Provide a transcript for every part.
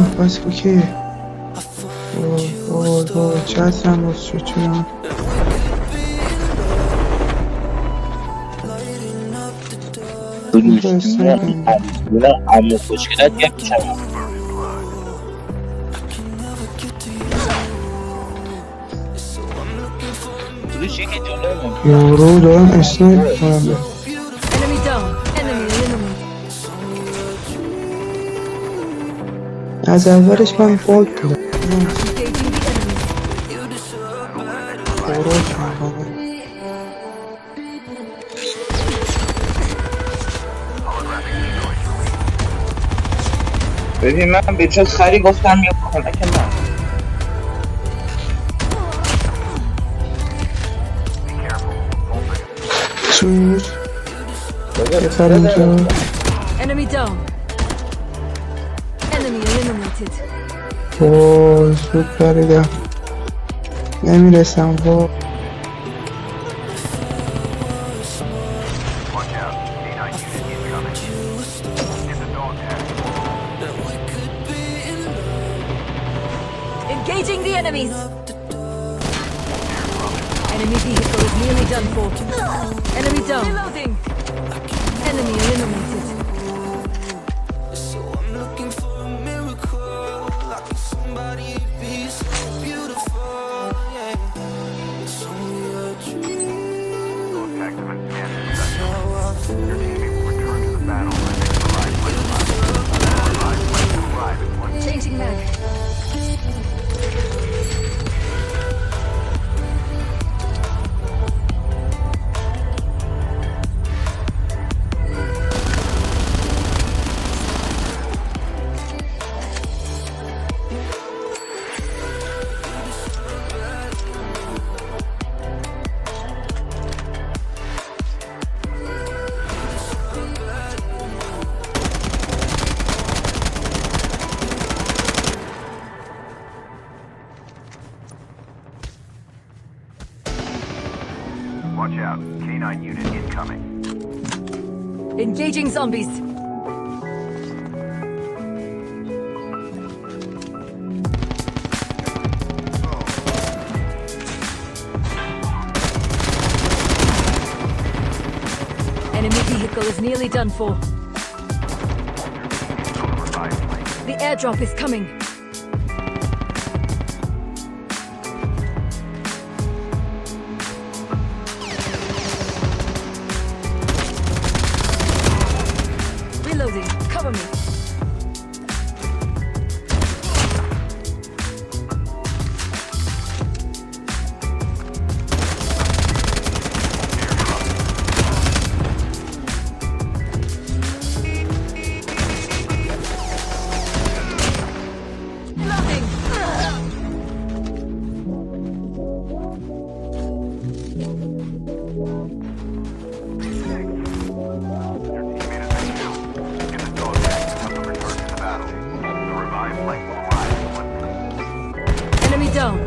بس اوکی. چت هم باز شد چرا؟ عمو خوشگلت یک شما دروش یکی جلوه من یارو دارم اسنایپ کنم به Enemy down. Enemy eliminated. از اولش من باگ بودم Engaging the enemy. خوراک میکنم. ببین من به جز خری گفتم یا کمک من چوش بخر اینجا Enemy down. Enemy eliminated. زود پریدم نمیرسم با Engaging the enemies. Enemy vehicle is nearly done for. Enemy down. Reloading. Enemy eliminated. Changing mag. Watch out. K9 unit incoming. Engaging zombies. Enemy vehicle is nearly done for. The airdrop is coming. Reloading. Cover me. Reloading. Enemy down.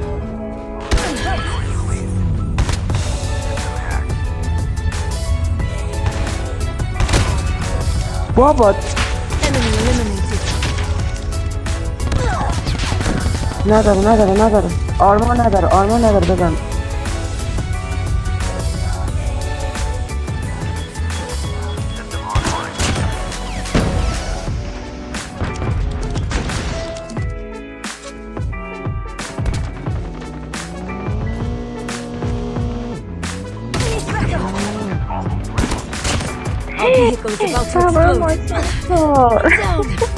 بابا Enemy eliminated. نداره آرمان نداره بزن Our vehicle is about to explode. Down.